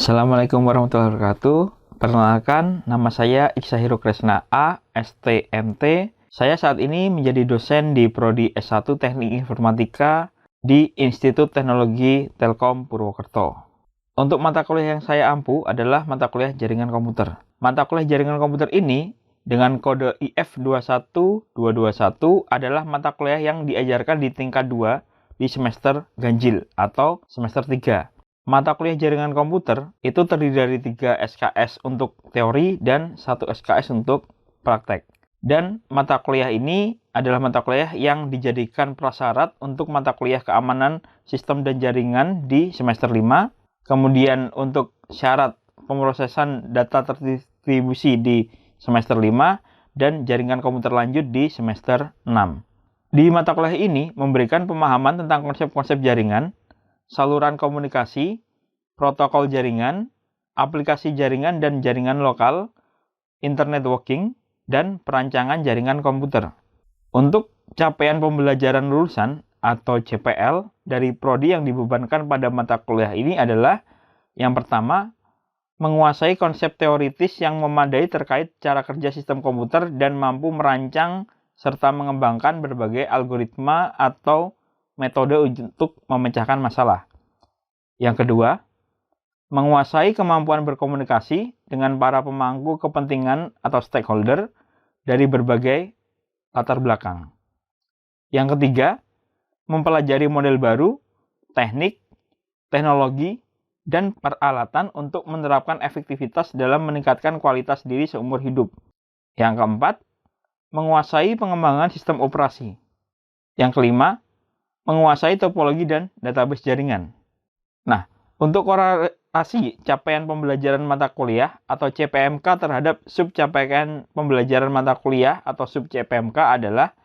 Assalamualaikum warahmatullahi wabarakatuh. Perkenalkan, nama saya Iksahiro Kresna A, STMT. Saya saat ini menjadi dosen di Prodi S1 Teknik Informatika di Institut Teknologi Telkom Purwokerto. Untuk mata kuliah yang saya ampu adalah mata kuliah jaringan komputer. Mata kuliah jaringan komputer ini dengan kode IF 21221 adalah mata kuliah yang diajarkan di tingkat 2 di semester ganjil atau semester 3. Mata kuliah jaringan komputer itu terdiri dari 3 SKS untuk teori dan 1 SKS untuk praktek. Dan mata kuliah ini adalah mata kuliah yang dijadikan prasyarat untuk mata kuliah keamanan sistem dan jaringan di semester 5. Kemudian untuk syarat pemrosesan data terdistribusi di semester 5 dan jaringan komputer lanjut di semester 6. Di mata kuliah ini memberikan pemahaman tentang konsep-konsep jaringan, saluran komunikasi, protokol jaringan, aplikasi jaringan dan jaringan lokal, internet working, dan perancangan jaringan komputer. Untuk capaian pembelajaran lulusan atau CPL dari prodi yang dibebankan pada mata kuliah ini adalah yang pertama, menguasai konsep teoritis yang memadai terkait cara kerja sistem komputer dan mampu merancang serta mengembangkan berbagai algoritma atau metode untuk memecahkan masalah. Yang kedua, menguasai kemampuan berkomunikasi dengan para pemangku kepentingan atau stakeholder dari berbagai latar belakang. Yang ketiga, mempelajari model baru, teknik, teknologi, dan peralatan untuk menerapkan efektivitas dalam meningkatkan kualitas diri seumur hidup. Yang keempat, menguasai pengembangan sistem operasi. Yang kelima, menguasai topologi dan database jaringan. Nah, untuk korelasi capaian pembelajaran mata kuliah atau CPMK terhadap sub capaian pembelajaran mata kuliah atau sub CPMK adalah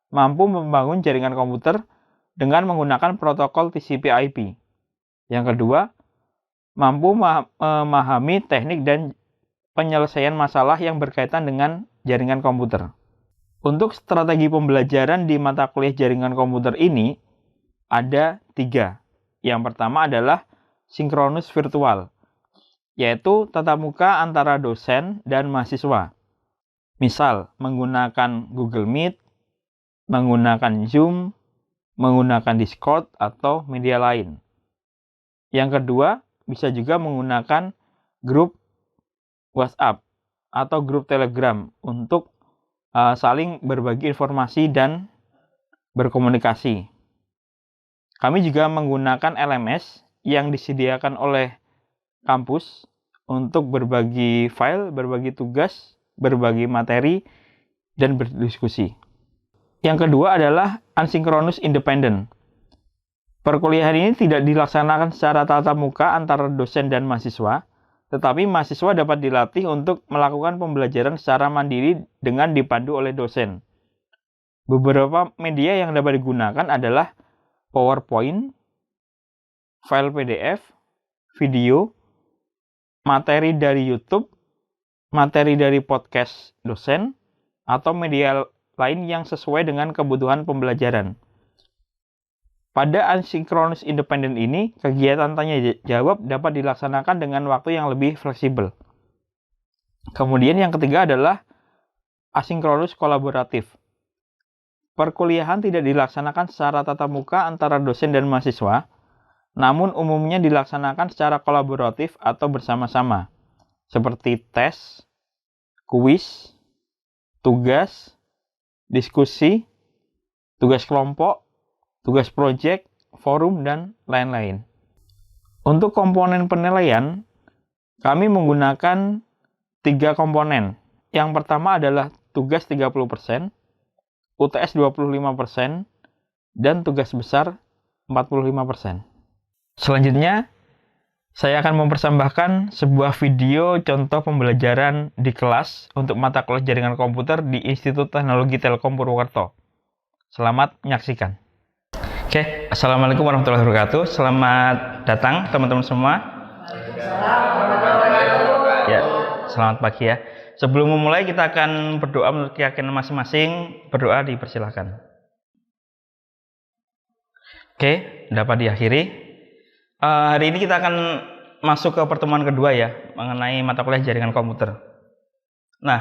mampu membangun jaringan komputer dengan menggunakan protokol TCP/IP. Yang kedua, mampu memahami teknik dan penyelesaian masalah yang berkaitan dengan jaringan komputer. Untuk strategi pembelajaran di mata kuliah jaringan komputer ini ada 3. Yang pertama adalah sinkronus virtual, yaitu tatap muka antara dosen dan mahasiswa. Misal, menggunakan Google Meet, menggunakan Zoom, menggunakan Discord, atau media lain. Yang kedua, bisa juga menggunakan grup WhatsApp atau grup Telegram untuk saling berbagi informasi dan berkomunikasi. Kami juga menggunakan LMS yang disediakan oleh kampus untuk berbagi file, berbagi tugas, berbagi materi, dan berdiskusi. Yang kedua adalah asynchronous independent. Perkuliahan ini tidak dilaksanakan secara tatap muka antara dosen dan mahasiswa, tetapi mahasiswa dapat dilatih untuk melakukan pembelajaran secara mandiri dengan dipandu oleh dosen. Beberapa media yang dapat digunakan adalah PowerPoint, file PDF, video, materi dari YouTube, materi dari podcast dosen, atau media lain yang sesuai dengan kebutuhan pembelajaran. Pada asynchronous independent ini, kegiatan tanya jawab dapat dilaksanakan dengan waktu yang lebih fleksibel. Kemudian yang ketiga adalah asinkronus kolaboratif. Perkuliahan tidak dilaksanakan secara tatap muka antara dosen dan mahasiswa, namun umumnya dilaksanakan secara kolaboratif atau bersama-sama, seperti tes, kuis, tugas, diskusi, tugas kelompok, tugas proyek, forum, dan lain-lain. Untuk komponen penilaian, kami menggunakan 3 komponen. Yang pertama adalah tugas 30%, UTS 25%, dan tugas besar 45%. Selanjutnya, saya akan mempersembahkan sebuah video contoh pembelajaran di kelas untuk mata kuliah jaringan komputer di Institut Teknologi Telkom Purwokerto. Selamat menyaksikan. Oke, Assalamualaikum warahmatullahi wabarakatuh. Selamat datang teman-teman semua. Ya, selamat pagi ya. Sebelum memulai kita akan berdoa menurut keyakinan masing-masing. Berdoa dipersilahkan. Oke, dapat diakhiri. Hari ini kita akan masuk ke pertemuan kedua ya, mengenai mata kuliah jaringan komputer. Nah,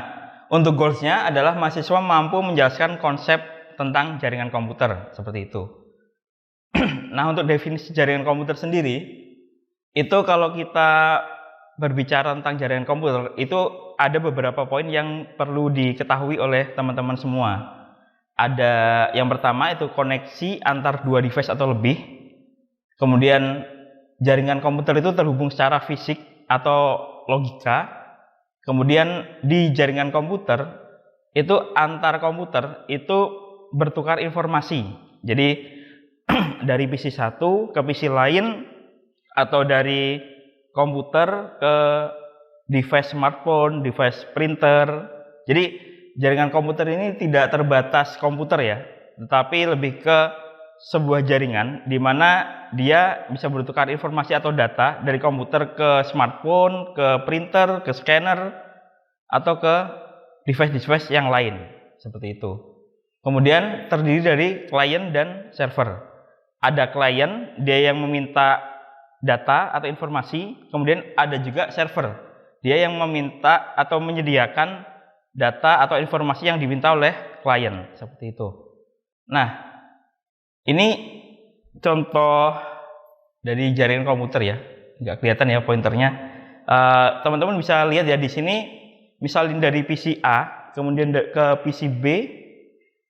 untuk goals-nya adalah mahasiswa mampu menjelaskan konsep tentang jaringan komputer, seperti itu. Nah, untuk definisi jaringan komputer sendiri, itu kalau kita berbicara tentang jaringan komputer, itu ada beberapa poin yang perlu diketahui oleh teman-teman semua. Ada yang pertama itu koneksi antar dua device atau lebih. Kemudian jaringan komputer itu terhubung secara fisik atau logika. Kemudian di jaringan komputer itu antar komputer itu bertukar informasi. Jadi dari PC satu ke PC lain atau dari komputer ke device smartphone, device printer. Jadi jaringan komputer ini tidak terbatas komputer ya, tetapi lebih ke sebuah jaringan di mana dia bisa bertukar informasi atau data dari komputer ke smartphone, ke printer, ke scanner, atau ke device-device yang lain, seperti itu. Kemudian terdiri dari klien dan server. Ada klien, dia yang meminta data atau informasi, kemudian ada juga server, dia yang meminta atau menyediakan data atau informasi yang diminta oleh klien, seperti itu. Nah, ini contoh dari jaringan komputer ya, nggak kelihatan ya pointernya. Teman-teman bisa lihat ya di sini, misalnya dari PC A, kemudian ke PC B,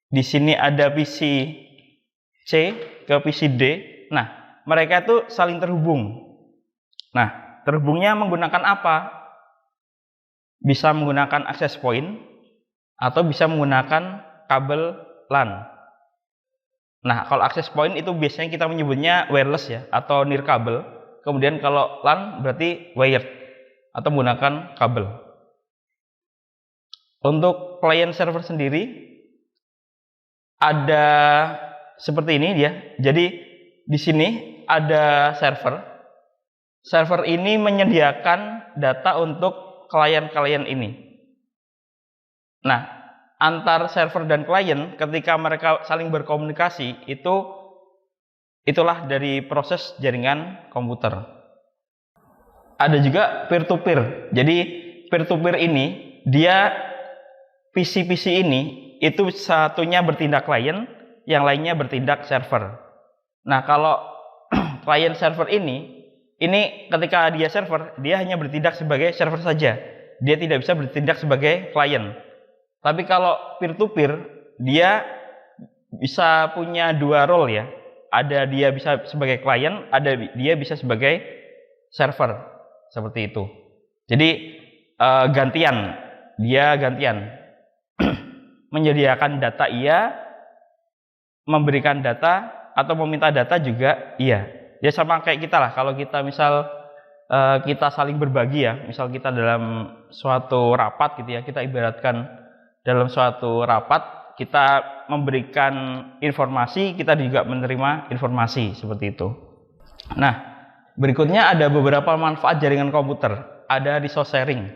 di sini ada PC C ke PC D. Nah, mereka itu saling terhubung. Nah, terhubungnya menggunakan apa? Bisa menggunakan access point atau bisa menggunakan kabel LAN. Nah, kalau access point itu biasanya kita menyebutnya wireless ya, atau nirkabel. Kemudian kalau LAN berarti wired atau menggunakan kabel. Untuk client server sendiri ada seperti ini dia. Jadi di sini ada server. Server ini menyediakan data untuk klien-klien ini. Nah, antar server dan klien ketika mereka saling berkomunikasi itulah dari proses jaringan komputer. Ada juga peer-to-peer. Jadi peer-to-peer ini dia PC-PC ini itu satunya bertindak klien, yang lainnya bertindak server. Nah, kalau klien server ini ketika dia server, dia hanya bertindak sebagai server saja. Dia tidak bisa bertindak sebagai klien. Tapi kalau peer-to-peer, dia bisa punya dua role ya. Ada dia bisa sebagai klien, ada dia bisa sebagai server. Seperti itu. Jadi gantian. Dia gantian. Menyediakan data iya, memberikan data atau meminta data juga iya. Ya sama kayak kita lah, kalau kita misal kita saling berbagi ya, misal kita dalam suatu rapat gitu ya, kita ibaratkan dalam suatu rapat kita memberikan informasi, kita juga menerima informasi, seperti itu. Nah, berikutnya ada beberapa manfaat jaringan komputer. Ada resource sharing,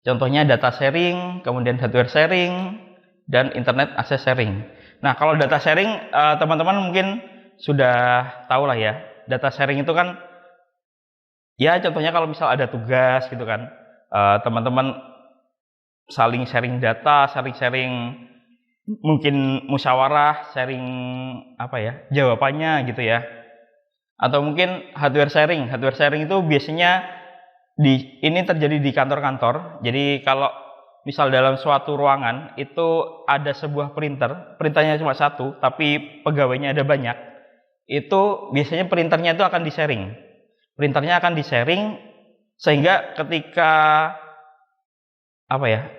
contohnya data sharing, kemudian hardware sharing, dan internet access sharing. Nah, kalau data sharing teman-teman mungkin sudah tahu lah ya. Data sharing itu kan ya contohnya kalau misal ada tugas gitu kan, teman-teman saling sharing data, sharing mungkin musyawarah, sharing apa ya, jawabannya gitu ya. Atau mungkin hardware sharing. Hardware sharing itu biasanya ini terjadi di kantor-kantor. Jadi kalau misal dalam suatu ruangan itu ada sebuah printernya cuma satu, tapi pegawainya ada banyak. Itu biasanya printernya itu akan di-sharing. Printernya akan di-sharing sehingga ketika apa ya,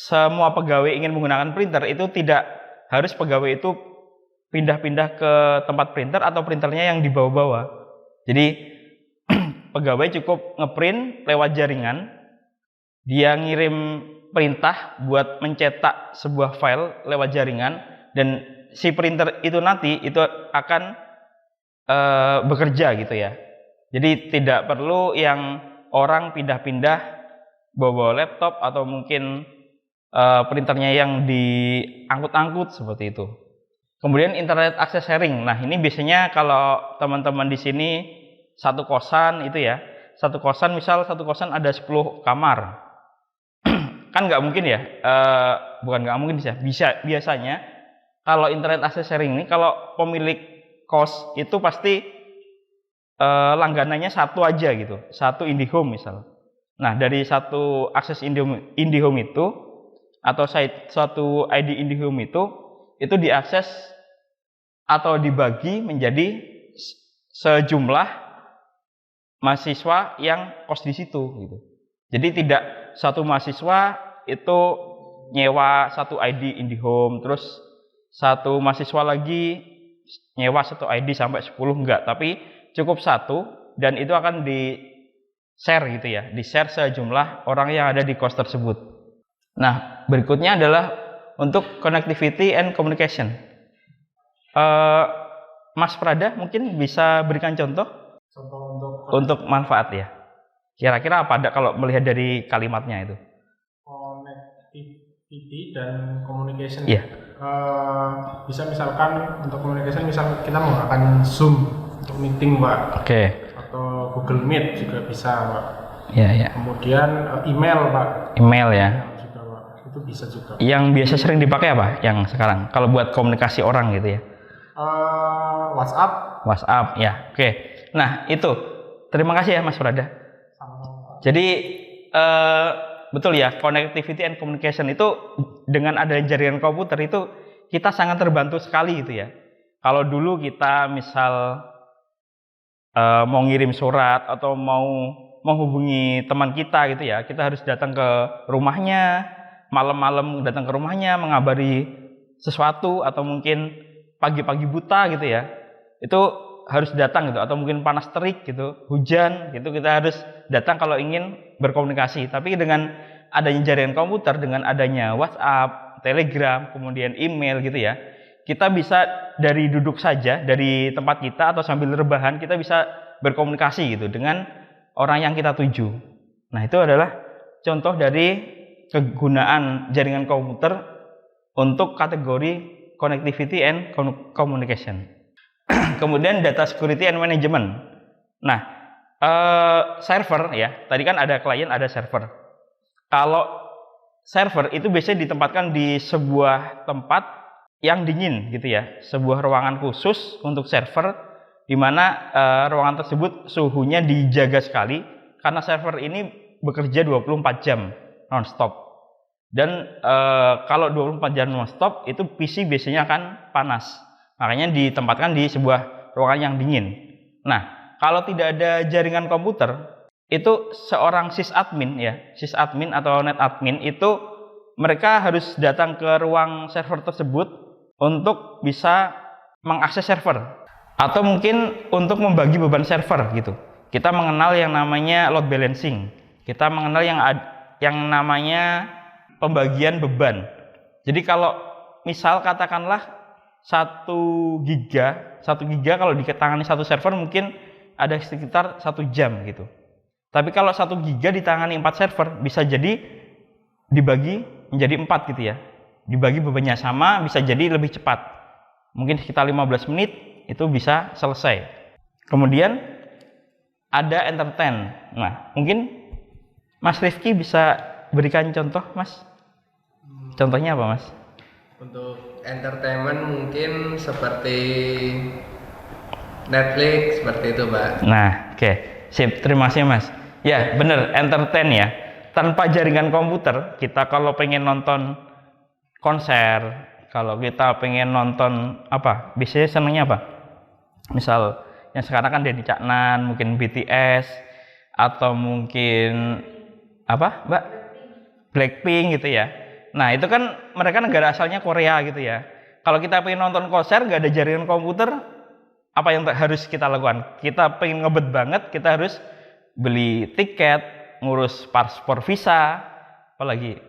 semua pegawai ingin menggunakan printer itu tidak harus pegawai itu pindah-pindah ke tempat printer atau printernya yang dibawa-bawa. Jadi pegawai cukup ngeprint lewat jaringan, dia ngirim perintah buat mencetak sebuah file lewat jaringan, dan si printer itu nanti itu akan bekerja gitu ya. Jadi tidak perlu yang orang pindah-pindah bawa laptop atau mungkin printernya yang diangkut-angkut seperti itu. Kemudian internet access sharing. Nah, ini biasanya kalau teman-teman di sini satu kosan itu ya, satu kosan, misal satu kosan ada 10 kamar. Kan nggak mungkin ya, bukan nggak mungkin biasanya kalau internet access sharing ini, kalau pemilik kos itu pasti langganannya satu aja gitu, satu IndiHome misal. Nah, dari satu akses IndiHome itu atau suatu ID IndiHome itu diakses atau dibagi menjadi sejumlah mahasiswa yang kos di situ gitu. Jadi tidak satu mahasiswa itu nyewa satu ID IndiHome, terus satu mahasiswa lagi nyewa satu ID sampai 10, enggak, tapi cukup satu dan itu akan di-share gitu ya, di-share sejumlah orang yang ada di kos tersebut. Nah, berikutnya adalah untuk connectivity and communication. Mas Prada mungkin bisa berikan contoh untuk manfaat ya. Kira-kira apa ada kalau melihat dari kalimatnya itu? Connectivity dan communication. Iya. Bisa misalkan untuk communication, misal kita menggunakan Zoom untuk meeting, Pak. Oke. Atau Google Meet juga bisa, Pak. Iya, iya. Kemudian email, Pak. Email ya. Juga, Pak. Itu bisa juga. Yang biasa sering dipakai apa yang sekarang? Kalau buat komunikasi orang gitu ya? WhatsApp. WhatsApp ya. Oke. Nah, itu. Terima kasih ya Mas Prada. Jadi betul ya, connectivity and communication itu dengan adanya jaringan komputer itu kita sangat terbantu sekali gitu ya. Kalau dulu kita misal mau ngirim surat atau mau menghubungi teman kita gitu ya, kita harus datang ke rumahnya, malam-malam datang ke rumahnya mengabari sesuatu, atau mungkin pagi-pagi buta gitu ya. Itu harus datang gitu, atau mungkin panas terik gitu, hujan gitu, kita harus datang kalau ingin berkomunikasi. Tapi dengan adanya jaringan komputer, dengan adanya WhatsApp, Telegram, kemudian email gitu ya, kita bisa dari duduk saja, dari tempat kita atau sambil rebahan, kita bisa berkomunikasi gitu dengan orang yang kita tuju. Nah, itu adalah contoh dari kegunaan jaringan komputer untuk kategori connectivity and communication. Kemudian data security and management. Nah, server ya, tadi kan ada klien, ada server. Kalau server itu biasanya ditempatkan di sebuah tempat yang dingin gitu ya, sebuah ruangan khusus untuk server, di mana ruangan tersebut suhunya dijaga sekali, karena server ini bekerja 24 jam non-stop. Dan kalau 24 jam non-stop itu PC biasanya akan panas. Makanya ditempatkan di sebuah ruangan yang dingin. Nah, kalau tidak ada jaringan komputer, itu seorang sysadmin ya, sysadmin atau netadmin itu mereka harus datang ke ruang server tersebut untuk bisa mengakses server, atau mungkin untuk membagi beban server gitu. Kita mengenal yang namanya load balancing. Kita mengenal yang namanya pembagian beban. Jadi kalau misal katakanlah 1 giga kalau ditangani satu server mungkin ada sekitar 1 jam gitu. Tapi kalau 1 giga ditangani 4 server, bisa jadi dibagi menjadi 4 gitu ya. Dibagi bebannya sama, bisa jadi lebih cepat. Mungkin sekitar 15 menit itu bisa selesai. Kemudian ada entertain. Nah, mungkin Mas Rifki bisa berikan contoh, Mas? Contohnya apa, Mas? Untuk entertainment mungkin seperti Netflix, seperti itu, Pak. Nah, oke. Sip, terima kasih, Mas. Ya, bener, entertain ya. Tanpa jaringan komputer, kita kalau pengen nonton konser, kalau kita pengen nonton apa? Biasanya senangnya apa? Misal, yang sekarang kan Denny Caknan, mungkin BTS, atau mungkin apa, Mbak? Blackpink gitu ya. Nah, itu kan mereka negara asalnya Korea gitu ya. Kalau kita pengen nonton konser nggak ada jaringan komputer, apa yang harus kita lakukan? Kita pengen ngebet banget, kita harus beli tiket, ngurus paspor, visa, apalagi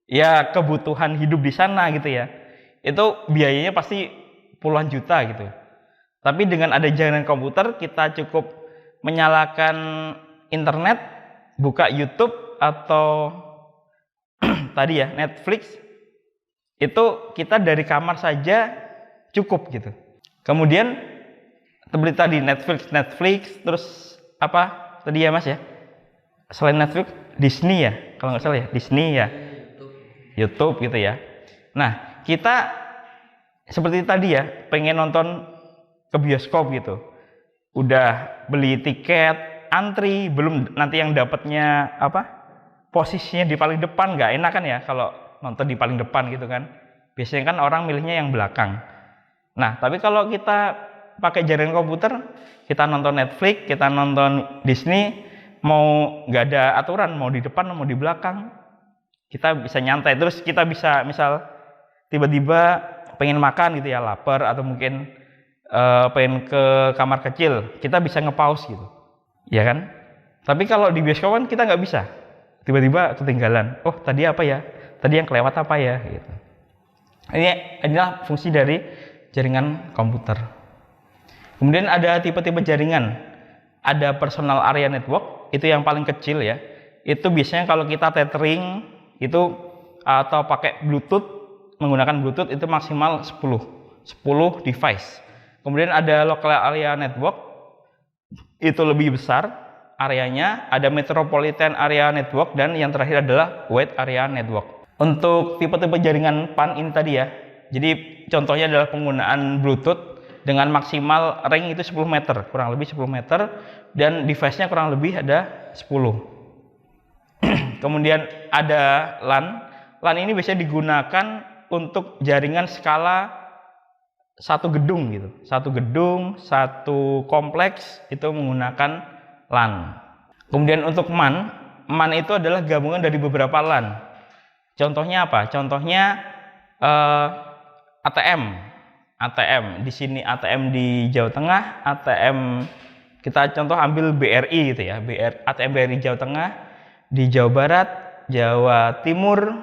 ya kebutuhan hidup di sana gitu ya. Itu biayanya pasti puluhan juta gitu. Tapi dengan ada jaringan komputer, kita cukup menyalakan internet, buka YouTube atau tadi ya Netflix, itu kita dari kamar saja cukup gitu. Kemudian tadi Netflix terus apa tadi ya Mas ya, selain Netflix, Disney ya, kalau nggak salah ya, Disney ya, YouTube gitu ya. Nah, kita seperti tadi ya, pengen nonton ke bioskop gitu, udah beli tiket, antri, belum nanti yang dapatnya posisinya di paling depan, nggak enak kan ya kalau nonton di paling depan gitu kan. Biasanya kan orang milihnya yang belakang. Nah, tapi kalau kita pakai jaringan komputer, kita nonton Netflix, kita nonton Disney, mau nggak ada aturan, mau di depan mau di belakang, kita bisa nyantai. Terus kita bisa misal tiba-tiba pengen makan gitu ya, lapar atau mungkin pengen ke kamar kecil, kita bisa nge-pause gitu, ya kan? Tapi kalau di bioskop kan kita nggak bisa, tiba-tiba ketinggalan. Oh tadi apa ya? Tadi yang kelewat apa ya? Gitu. Inilah fungsi dari jaringan komputer. Kemudian ada tipe-tipe jaringan. Ada personal area network, itu yang paling kecil ya. Itu biasanya kalau kita tethering itu atau pakai Bluetooth, menggunakan Bluetooth itu maksimal 10 device. Kemudian ada local area network, itu lebih besar areanya. Ada metropolitan area network, dan yang terakhir adalah wide area network. Untuk tipe-tipe jaringan PAN ini tadi ya, jadi contohnya adalah penggunaan Bluetooth dengan maksimal range itu 10 meter, kurang lebih 10 meter, dan device-nya kurang lebih ada 10. Kemudian ada LAN. LAN ini biasanya digunakan untuk jaringan skala satu gedung gitu. Satu gedung, satu kompleks itu menggunakan LAN. Kemudian untuk MAN, MAN itu adalah gabungan dari beberapa LAN. Contohnya apa? Contohnya ATM. Di sini ATM di Jawa Tengah, ATM kita contoh ambil BRI gitu ya. ATM BRI Jawa Tengah, di Jawa Barat, Jawa Timur,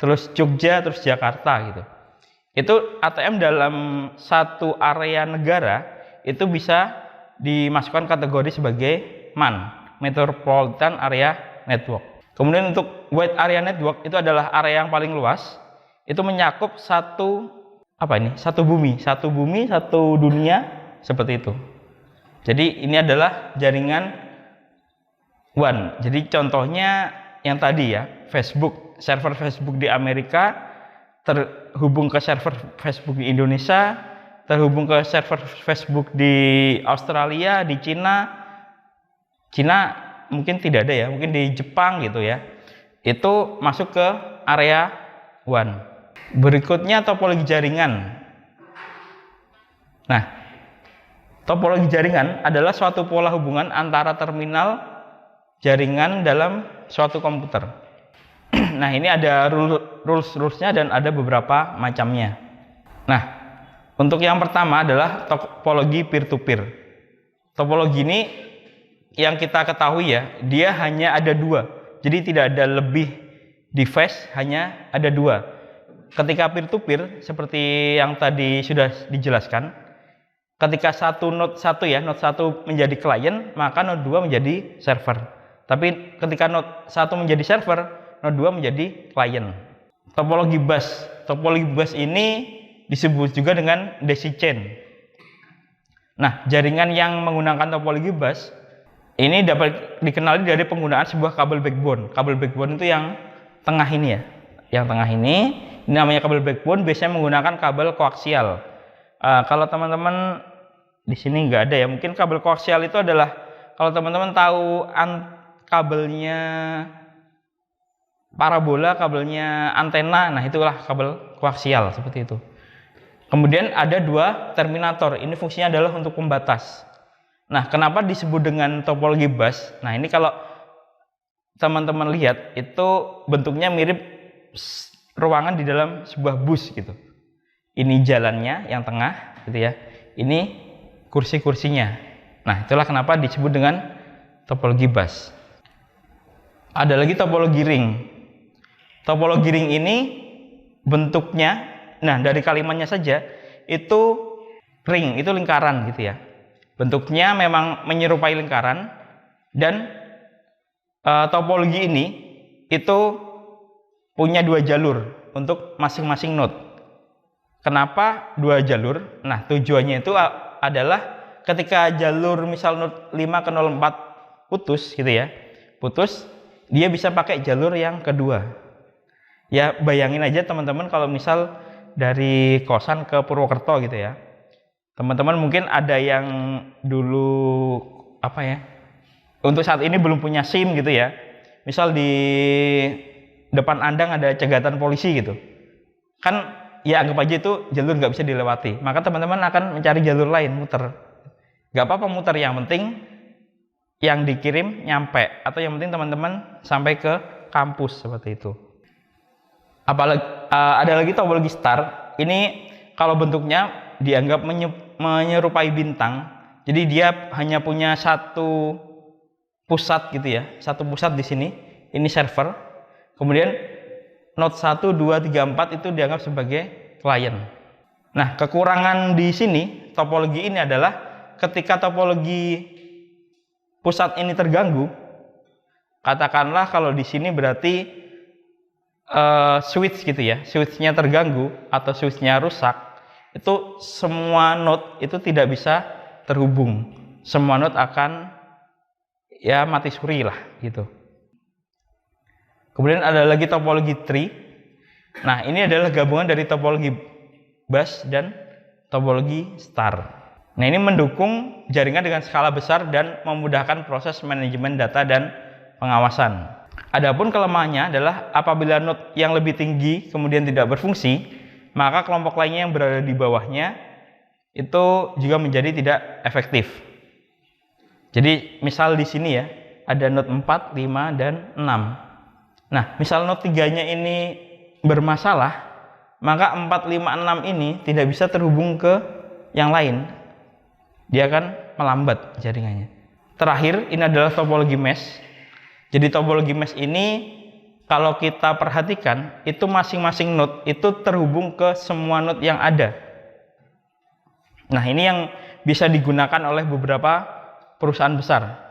terus Jogja, terus Jakarta gitu. Itu ATM dalam satu area negara itu bisa dimasukkan kategori sebagai MAN, Metropolitan Area Network. Kemudian untuk wide area network itu adalah area yang paling luas. Itu menyakup satu bumi, satu dunia, seperti itu. Jadi ini adalah jaringan WAN. Jadi contohnya yang tadi ya, Facebook, server Facebook di Amerika terhubung ke server Facebook di Indonesia, terhubung ke server Facebook di Australia, di Cina mungkin tidak ada ya, mungkin di Jepang gitu ya. Itu masuk ke area WAN. Berikutnya topologi jaringan. Nah, topologi jaringan adalah suatu pola hubungan antara terminal jaringan dalam suatu komputer. Nah, ini ada rules-rulesnya dan ada beberapa macamnya. Nah, untuk yang pertama adalah topologi peer-to-peer. Topologi ini yang kita ketahui ya, dia hanya ada dua. Jadi tidak ada lebih device, hanya ada dua. Ketika peer-to-peer, seperti yang tadi sudah dijelaskan, ketika node 1 menjadi klien, maka node 2 menjadi server. Tapi ketika node 1 menjadi server, node 2 menjadi klien. Topologi bus ini disebut juga dengan daisy chain. Nah, jaringan yang menggunakan topologi bus ini dapat dikenali dari penggunaan sebuah kabel backbone. Kabel backbone itu yang tengah ini ya. Yang tengah ini namanya kabel backbone, biasanya menggunakan kabel koaksial. Kalau teman-teman di sini nggak ada ya, mungkin kabel koaksial itu adalah, kalau teman-teman tahu kabelnya parabola, kabelnya antena, nah itulah kabel koaksial seperti itu. Kemudian ada dua terminator, ini fungsinya adalah untuk pembatas. Nah, kenapa disebut dengan topologi bus? Nah, ini kalau teman-teman lihat itu bentuknya mirip ruangan di dalam sebuah bus gitu. Ini jalannya yang tengah gitu ya. Ini kursi-kursinya. Nah, itulah kenapa disebut dengan topologi bus. Ada lagi topologi ring. Topologi ring ini bentuknya, nah dari kalimatnya saja itu ring, itu lingkaran gitu ya. Bentuknya memang menyerupai lingkaran, dan topologi ini itu punya dua jalur untuk masing-masing node. Kenapa dua jalur? Nah, tujuannya itu adalah ketika jalur misal node 5 ke 04 putus gitu ya, putus, dia bisa pakai jalur yang kedua. Ya bayangin aja teman-teman kalau misal dari kosan ke Purwokerto gitu ya. Teman-teman mungkin ada yang dulu apa ya, untuk saat ini belum punya SIM gitu ya. Misal di depan Anda ada cegatan polisi gitu. Kan ya anggap aja itu jalur nggak bisa dilewati. Maka teman-teman akan mencari jalur lain, muter. Nggak apa-apa muter, yang penting yang dikirim nyampe. Atau yang penting teman-teman sampai ke kampus seperti itu. Apalagi ada lagi topologi star. Ini kalau bentuknya dianggap menyerupai bintang. Jadi dia hanya punya satu pusat gitu ya, satu pusat di sini. Ini server. Kemudian node 1, 2, 3, 4 itu dianggap sebagai klien. Nah, kekurangan di sini topologi ini adalah ketika topologi pusat ini terganggu, katakanlah kalau di sini berarti switch gitu ya, switchnya terganggu atau switchnya rusak, itu semua node itu tidak bisa terhubung. Semua node akan ya mati suri lah gitu. Kemudian ada lagi topologi tree. Nah, ini adalah gabungan dari topologi bus dan topologi star. Nah, ini mendukung jaringan dengan skala besar dan memudahkan proses manajemen data dan pengawasan. Adapun kelemahannya adalah apabila node yang lebih tinggi kemudian tidak berfungsi, maka kelompok lainnya yang berada di bawahnya itu juga menjadi tidak efektif. Jadi misal di sini ya, ada node 4, 5, dan 6. Nah, misal node 3-nya ini bermasalah, maka 4, 5, 6 ini tidak bisa terhubung ke yang lain. Dia akan melambat jaringannya. Terakhir, ini adalah topologi mesh. Jadi topologi mesh ini kalau kita perhatikan, itu masing-masing node itu terhubung ke semua node yang ada. Nah, ini yang bisa digunakan oleh beberapa perusahaan besar.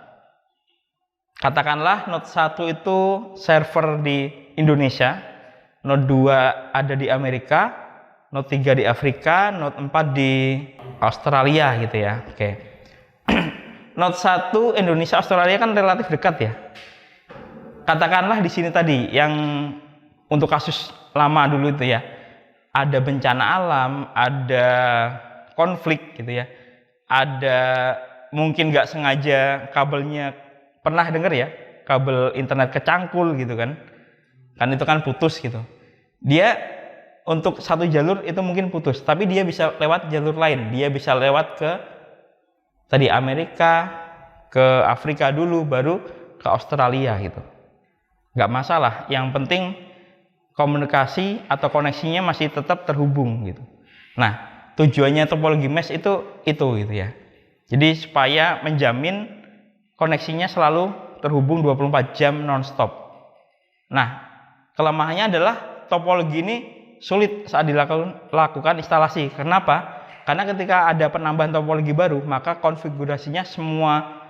Katakanlah node 1 itu server di Indonesia, node 2 ada di Amerika, node 3 di Afrika, node 4 di Australia gitu ya. Oke. Node 1 Indonesia Australia kan relatif dekat ya. Katakanlah di sini tadi yang untuk kasus lama dulu itu ya, ada bencana alam, ada konflik gitu ya, ada mungkin nggak sengaja kabelnya, pernah dengar ya, kabel internet kecangkul gitu kan itu kan putus gitu. Dia untuk satu jalur itu mungkin putus, tapi dia bisa lewat jalur lain, dia bisa lewat ke tadi Amerika, ke Afrika dulu, baru ke Australia gitu. Nggak masalah, yang penting komunikasi atau koneksinya masih tetap terhubung gitu. Nah, tujuannya topologi mesh itu gitu ya. Jadi supaya menjamin koneksinya selalu terhubung 24 jam non-stop. Nah, kelemahannya adalah topologi ini sulit saat dilakukan instalasi. Kenapa? Karena ketika ada penambahan topologi baru, maka konfigurasinya semua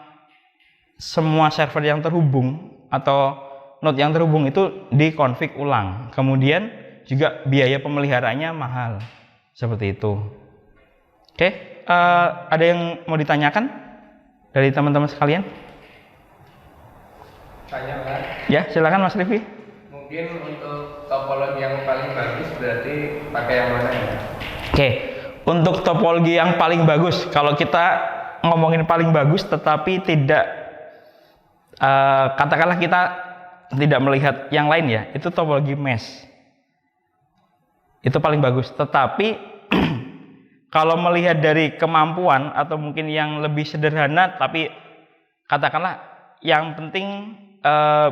server yang terhubung atau node yang terhubung itu dikonfig ulang. Kemudian juga biaya pemeliharaannya mahal. Seperti itu. Oke, ada yang mau ditanyakan dari teman-teman sekalian? Tanya Pak. Ya, silakan Mas Rifki. Mungkin untuk topologi yang paling bagus berarti pakai yang mana ya? Oke, untuk topologi yang paling bagus, kalau kita ngomongin paling bagus tetapi tidak katakanlah kita tidak melihat yang lain ya, itu topologi mesh. Itu paling bagus. Tetapi kalau melihat dari kemampuan atau mungkin yang lebih sederhana, tapi katakanlah yang penting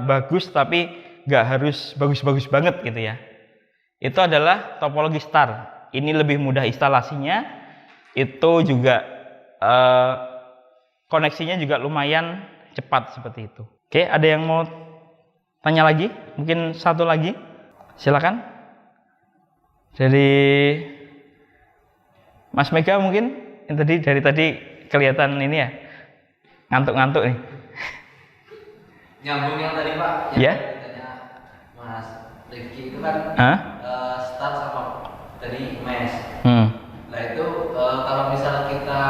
bagus tapi nggak harus bagus-bagus banget gitu ya. Itu adalah topologi star. Ini lebih mudah instalasinya. Itu juga koneksinya juga lumayan cepat seperti itu. Oke, ada yang mau tanya lagi? Mungkin satu lagi? Silakan. Dari Mas Mega mungkin yang dari tadi kelihatan ini ya, ngantuk-ngantuk nih. Nyambung yang tadi Pak, Ya? tanya Mas Rifki itu kan start sama tadi mesh. Nah itu kalau misal kita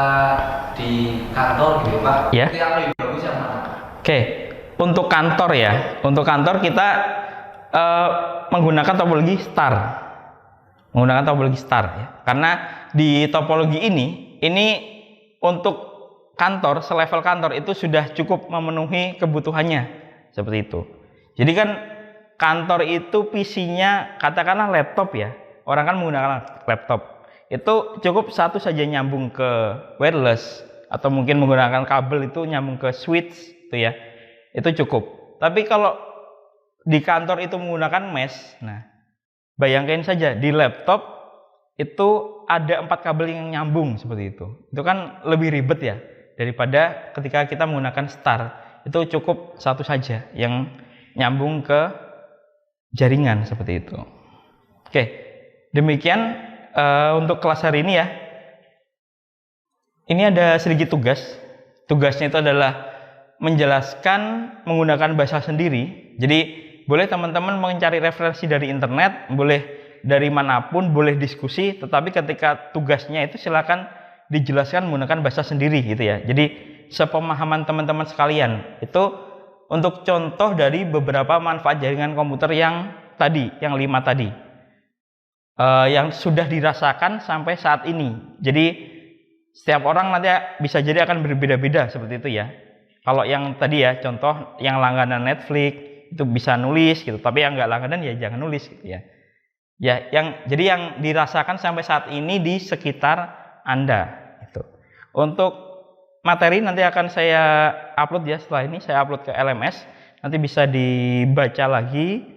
di kantor gitu Pak, Ya? itu yang lebih bagus yang mana? Oke, untuk kantor ya, untuk kantor kita menggunakan topologi star, ya. Karena di topologi ini untuk kantor, selevel kantor itu sudah cukup memenuhi kebutuhannya seperti itu. Jadi kan kantor itu PC-nya katakanlah laptop ya, orang kan menggunakan laptop, itu cukup satu saja nyambung ke wireless atau mungkin menggunakan kabel itu nyambung ke switch itu ya, itu cukup. Tapi kalau di kantor itu menggunakan mesh, nah bayangkan saja di laptop itu ada 4 kabel yang nyambung seperti itu kan lebih ribet ya daripada ketika kita menggunakan star, itu cukup satu saja yang nyambung ke jaringan seperti itu. Oke, demikian untuk kelas hari ini ya. Ini ada sedikit tugas. Tugasnya itu adalah menjelaskan menggunakan bahasa sendiri. Jadi boleh teman-teman mencari referensi dari internet, boleh dari manapun, boleh diskusi, tetapi ketika tugasnya itu silakan dijelaskan menggunakan bahasa sendiri gitu ya. Jadi sepemahaman teman-teman sekalian. Itu untuk contoh dari beberapa manfaat jaringan komputer yang tadi, yang 5 tadi. Yang sudah dirasakan sampai saat ini. Jadi setiap orang nanti bisa jadi akan berbeda-beda seperti itu ya. Kalau yang tadi ya, contoh yang langganan Netflix itu bisa nulis gitu, tapi yang nggak langganan ya jangan nulis gitu ya. Ya, jadi yang dirasakan sampai saat ini di sekitar Anda itu. Untuk materi nanti akan saya upload ya, setelah ini saya upload ke LMS, nanti bisa dibaca lagi,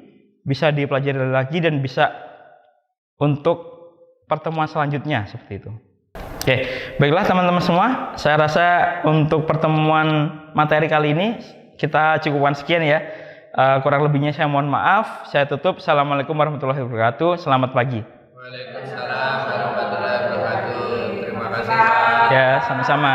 bisa dipelajari lagi, dan bisa untuk pertemuan selanjutnya seperti itu. Oke, baiklah teman-teman semua, saya rasa untuk pertemuan materi kali ini kita cukupkan sekian ya. Kurang lebihnya saya mohon maaf. Saya tutup. Assalamualaikum warahmatullahi wabarakatuh. Selamat pagi. Waalaikumsalam warahmatullahi wabarakatuh. Terima kasih Pak. Ya, sama-sama.